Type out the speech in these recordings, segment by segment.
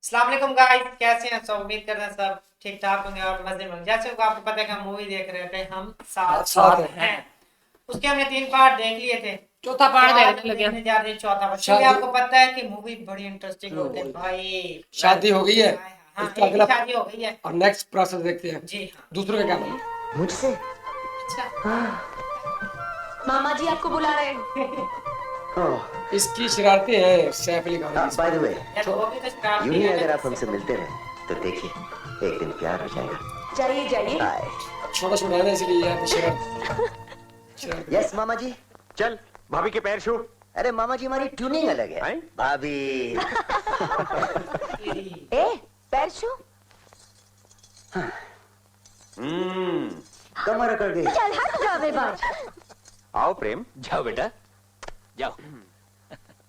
अस्सलाम वालेकुम गाइस, कैसे हैं सब। उम्मीद करते हैं सब ठीक ठाक होंगे और मजे में होंगे। जैसे को आपको पता है कि हम मूवी देख रहे थे हम साथ साथ साथ हैं। उसके हमने 3 पार्ट देख लिए थे। चौथा तो पार्ट आज देखने लगे देखने जा रहे हैं चौथा पार्ट। शादी- क्योंकि आपको पता है कि मूवी बड़ी इंटरेस्टिंग होती है भाई। शादी हो गई है। हाँ, उसका एक की अगला शादी हो गई है। और नेक्स्ट प्रोसेस देखते हैं। जी हाँ। दूसरे का क्या नाम है? मुझसे अच्छा, मामा जी आपको बुला रहे हैं। इसकी शरारतें हैं सैफ अली खान की। बाय द वे, यार वो भी तो शरारती यूं ही है ना अगर आप जिससे हमसे वो- मिलते रहे तो देखिए एक दिन प्यार हो जाएगा। जाइए जाइए। बाय। छोटा छोटा है ना इसलिए यहाँ पे शरारत। यस मामा जी। चल भाभी के पैर छू। अरे मामा जी हमारी ट्यूनिंग अलग है। हैं? भाभी ए पैर छू। कमर अकड़ गई। चल हट जावेबाज। आओ प्रेम, जाओ बेटा जाओ।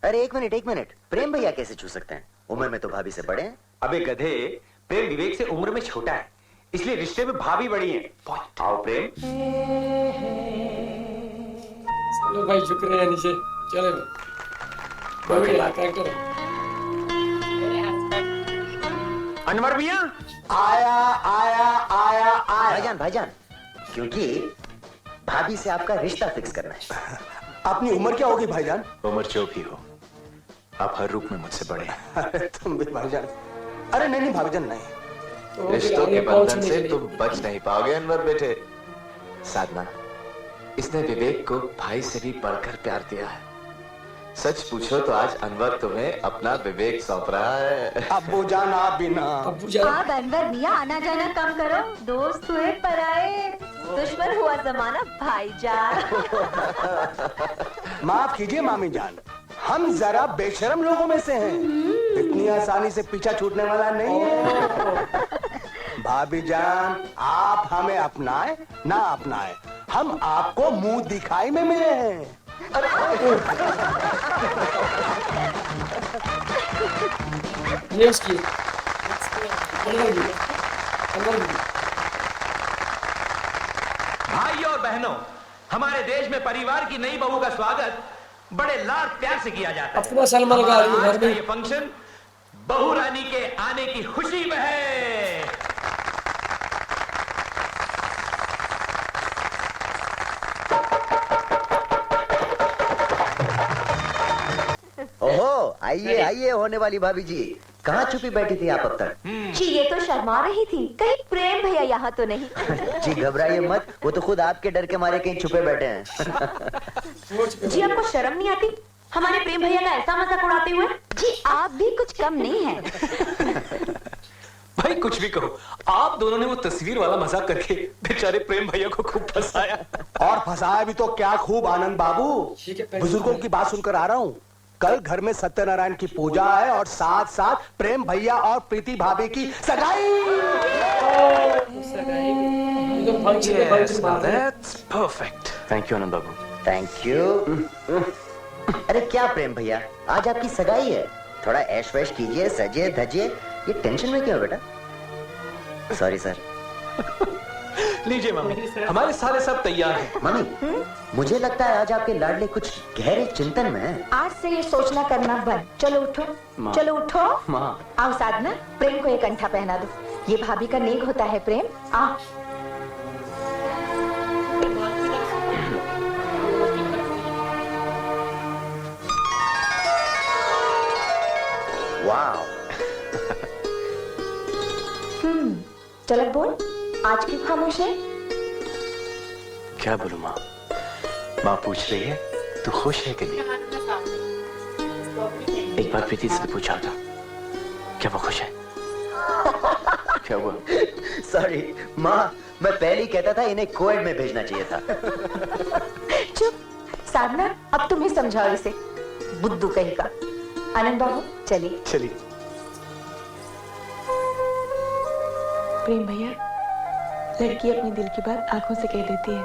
अरे एक मिनट, प्रेम भैया कैसे छू सकते हैं? उम्र में तो भाभी से बड़े हैं। अबे गधे, प्रेम विवेक से उम्र में छोटा है, इसलिए रिश्ते में भाभी बड़ी है। आओ प्रेम। चलो भाई झुक रहे हैं नीचे। चले कोई कैरेक्टर है। अनवर भैया भाईजान क्योंकि भाभी से आपका रिश्ता फिक्स करना है। अपनी उम्र क्या होगी भाईजान? उम्र जो भी हो, आप हर रूप में मुझसे बड़े हैं। अरे तुम भी भाईजान। अरे नहीं भाईजान नहीं। तो रिश्तों के आगे बंधन पहुंचने से के तुम लिए- बच नहीं पाओगे अनवर बेटे। साधना, इसने विवेक को भाई से भी बढ़कर प्यार दिया है। सच पूछो तो आज अनवर तुम्हें अपना विवेक सौंप रहा है। अब्बू जान आप भी ना। अब्बू जान आप अनवर मियां आना जाना कम करो। दोस्त हुए पराए, दुश्मन हुआ जमाना भाईजान। माफ कीजिए मामी जान, हम जरा बेशरम लोगों में से हैं। इतनी आसानी से पीछा छूटने वाला नहीं है। भाभी जान, आप हमें अपनाए ना अपनाए, हम आपको मुंह दिखाई में मिले हैं। ये उसकी अनवर की। अनवर की। भाइयों और बहनों, हमारे देश में परिवार की नई बहू का स्वागत बड़े लाड प्यार से किया जाता है। अपना सलमान हमारा गाड़ी आज घर का में। ये फंक्शन बहू रानी के आने की खुशी में है। ओहो, आइए होने वाली भाभी जी। कहाँ छुपी बैठी थी आप अब तक? जी ये तो शर्मा रही थी, कहीं प्रेम भैया यहाँ तो नहीं। जी घबराइए मत, वो तो खुद आपके डर के मारे कहीं छुपे बैठे हैं। जी आपको शर्म नहीं आती हमारे प्रेम भैया का ऐसा मजाक उड़ाते हुए? जी आप भी कुछ कम नहीं है। भाई कुछ भी कहो, आप दोनों ने वो तस्वीर वाला मजाक करके बेचारे प्रेम भैया को खूब फंसाया। और फंसाया भी तो क्या खूब आनंद बाबू। ठीक है, बुजुर्गों की बात सुनकर आ रहा हूँ। कल घर में सत्यनारायण की पूजा है और साथ साथ प्रेम भैया और प्रीति भाभी की सगाई। ये तो फंक्शन है, फंक्शन बात है। That's perfect. Thank you Anand Babu. Thank you. अरे क्या प्रेम भैया, आज आपकी सगाई है, थोड़ा ऐश वैश कीजिए, सजिए धजिए। ये टेंशन में क्यों बेटा? Sorry sir. लीजिए मम्मी, हमारे सारे सब तैयार हैं। मम्मी, मुझे लगता है आज आपके लाडले कुछ गहरे चिंतन में हैं। आज से ये सोचना करना बंद। चलो उठो, चलो उठो। माँ, आओ साधना, प्रेम को एक अंठा पहना दो। ये भाभी का नेक होता है प्रेम। आओ। वाह, चलक बोल, आज क्यों खामोश है? क्या बोलूं माँ? माँ पूछ रही है तू खुश है कि नहीं? एक बार प्रीति से पूछा था, क्या वो खुश है? क्या हुआ? सॉरी माँ, मैं पहले ही कहता था इन्हें कोएड में भेजना चाहिए था। चुप। साधना, अब तुम ही समझाओ इसे, बुद्धू कहीं का। आनंद बाबू चलिए। चलिए। प्रेम भैया, लड़की अपने दिल की बात आंखों से कह देती है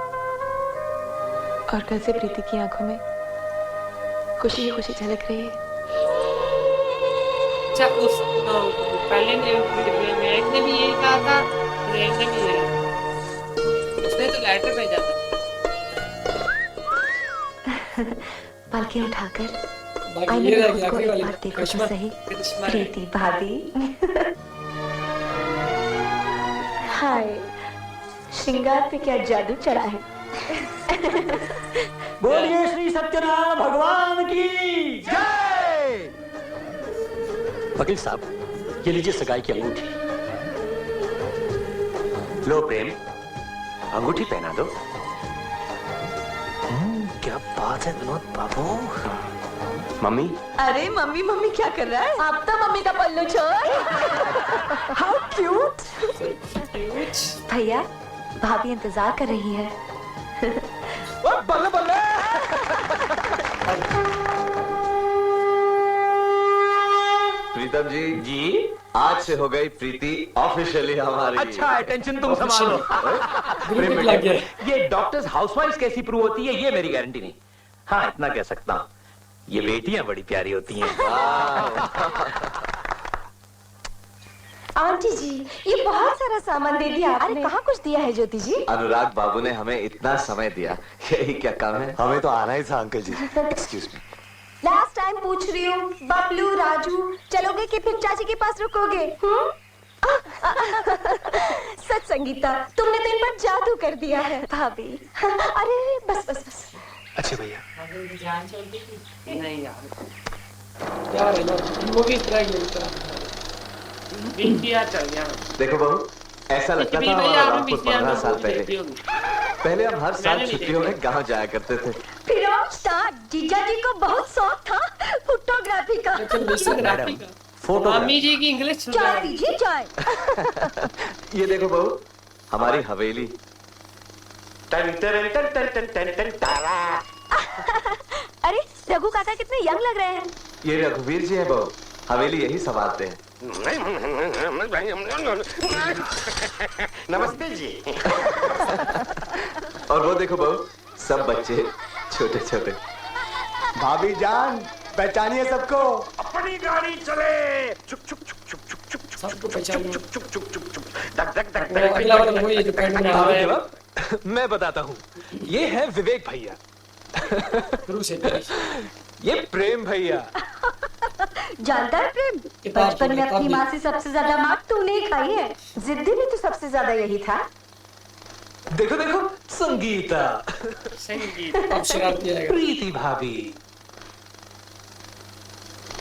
और कल से प्रीति की आंखों में खुशी ही खुशी झलक रही है। अच्छा उस पहले ने विवेक ने भी यही कहा था, प्रेम ने भी यही। उसने तो लेटर भेजा था। पलकें उठाकर बाकी आईने ये में रह खुद गया को आखिरी एक वाली बार देखो तो करिश्मा। सही। करिश्मा है। प्रीति भाभी। हाय, श्रृंगार पे क्या जादू चढ़ा है। बोलिए श्री सत्यनारायण भगवान की जय। वकील साहब, ये लीजिए सगाई की अंगूठी। लो प्रेम, अंगूठी पहना दो। क्या बात है विनोद बाबू। मम्मी। अरे मम्मी मम्मी क्या कर रहा है? आप तो मम्मी का पल्लू छोड़। How cute. भैया, भाभी इंतजार कर रही है। बल्ले बल्ले। प्रीतम जी आज से हो गई प्रीति ऑफिशियली हमारी। अच्छा है, टेंशन तुम संभालो। ग्रुप में लग गया। ये डॉक्टर्स हाउसवाइफ कैसी प्रूव होती है ये मेरी गारंटी नहीं। हाँ इतना कह सकता हूँ, ये बेटियां बड़ी प्यारी होती हैं। आंटी जी, ये बहुत सारा सामान दे दिया आपने। अरे कहाँ कुछ दिया है ज्योति जी? अनुराग बाबू ने हमें इतना समय दिया, यही क्या काम है? हमें तो आना ही था अंकल जी। Excuse me. लास्ट टाइम पूछ रही हूँ, बबलू राजू चलोगे कि फिर चाची के पास रुकोगे? सच संगीता, तुमने तो इन पर जादू कर दिया है। भाभी, अरे बस बस बस। अच्छे भैया, जान चलती थी नहीं यार, यार है ना, वो भी इस तरह की होता है। बीच चल गया। देखो बहू, ऐसा लगता था हमारा रामपुर 15 साल पहले। पहले हम हर साल छुट्टियों में गांव जाया करते थे। फिर जीजा जी को बहुत शौक था फोटोग्राफी का। फोटो मम्मी जी की इंग्लिश चाय पीजिए चाय। ये देखो बहू, हमारी हवेली। Ton ton ton ton ton ton ton तारा। अरे रघु काका कितने यंग लग रहे हैं। ये रघुवीर जी है बहू, हवेली यही संभालते हैं। नमस्ते जी। और वो देखो बहू, सब बच्चे छोटे छोटे। भाभी जान, पहचानिए सबको। अपनी गाड़ी चले। चुप चुप चुप चुप चुप चुप सबको पहचान लो। चुप चुप चुप चुप चुप धक धक धक वो अगला वाला वही है जो पैंट में डाला है। जवाब मैं बताता हूँ, ये है विवेक भैया। शुरू से ये प्रेम भैया। जानता है प्रेम, बचपन में अपनी माँ से सबसे ज्यादा मार तूने ही खाई है। जिद्दी भी तो सबसे ज्यादा यही था। देखो देखो, संगीता, संगीत अब शरारती आएगा। प्रीति भाभी,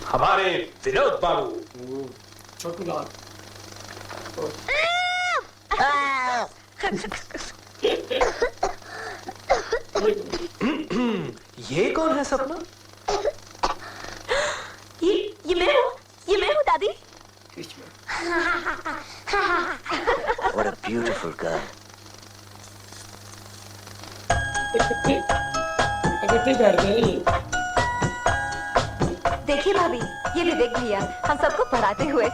हमारे विनोद बाबू, छोटू लाल। ये कौन है सपना? ये मैं हूँ दादी। What a beautiful girl. इकट्ठे बैठते हैं ये। देखिए भाभी, ये विवेक भैया हम सबको पढ़ाते हुए।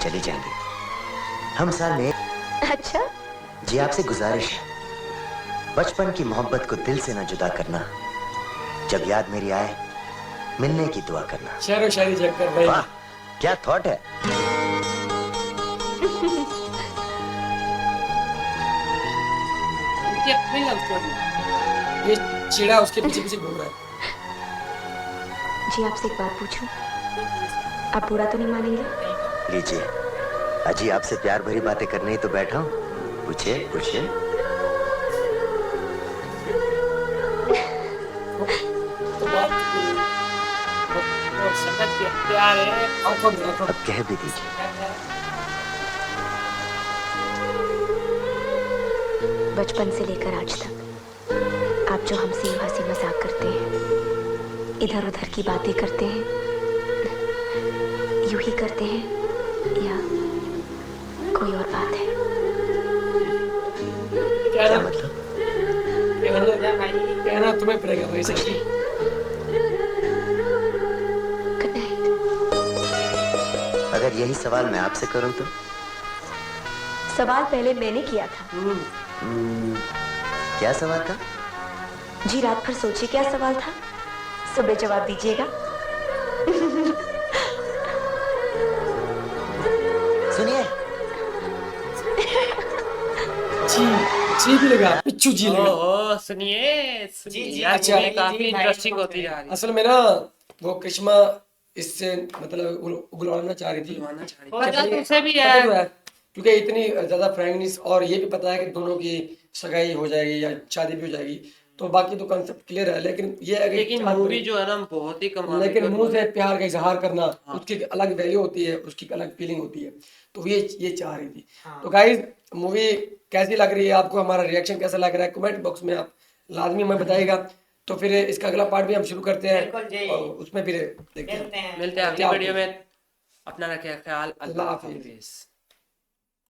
चली जाएंगे हम साल में। अच्छा जी आपसे गुजारिश है, बचपन की मोहब्बत को दिल से न जुदा करना। जब याद मेरी आए, मिलने की दुआ करना। शेरो शायरी चेक कर भाई। वाह, क्या थॉट है। ये अपनी लव स्टोरी। ये चिड़ा उसके पीछे पीछे घूम रहा है। जी आपसे एक बात पूछूं, आप बुरा तो नहीं मानेंगे? लीजिए, अजी आपसे प्यार भरी बातें करने ही तो बैठा हूँ। पूछिए पूछिए। वो समझ गया, प्यार है। अब कह भी दीजिए। बचपन से लेकर आज तक आप जो हमसे यूं हंसी मजाक करते हैं, इधर उधर की बातें करते हैं, यूं ही करते हैं या कोई और बात है? क्या मतलब? कहना तुम्हें पड़ेगा भाई सच्ची। Good night. अगर यही सवाल मैं आपसे करूं तो? सवाल पहले मैंने किया था। क्या सवाल था? जी रात भर सोचिए क्या सवाल था, सुबह जवाब दीजिएगा। सुनिए, जी भी लगा, पिच्चू जी लगा। ओह सुनिए सुनिए यार, अच्छा। मूवी काफी इंटरेस्टिंग होती जा रही है। असल में ना वो करिश्मा इससे मतलब उगलवाना चाह रही थी। पता तुझे भी पता तो है। है, क्योंकि इतनी ज्यादा फ्रैंकनेस और ये भी पता है कि दोनों की सगाई हो जाएगी या शादी भी हो जाएगी, तो बाकी तो कंसेप्ट क्लियर है, लेकिन ये है कि लेकिन मूवी जो है ना बहुत ही कमाल लेकिन की मुंह से प्यार का इजहार करना, उसकी एक अलग वैल्यू होती है, उसकी एक अलग फीलिंग होती है, तो ये चाह रही थी। तो गाइस मूवी कैसी लग रही है आपको, हमारा रिएक्शन कैसा लग रहा है, कमेंट बॉक्स में आप लाजमी हमें बताइएगा। तो फिर इसका अगला पार्ट भी हम शुरू करते हैं और उसमें फिर देखते हैं। मिलते हैं अगली वीडियो में। अपना रखें ख्याल। अल्लाह हाफिज।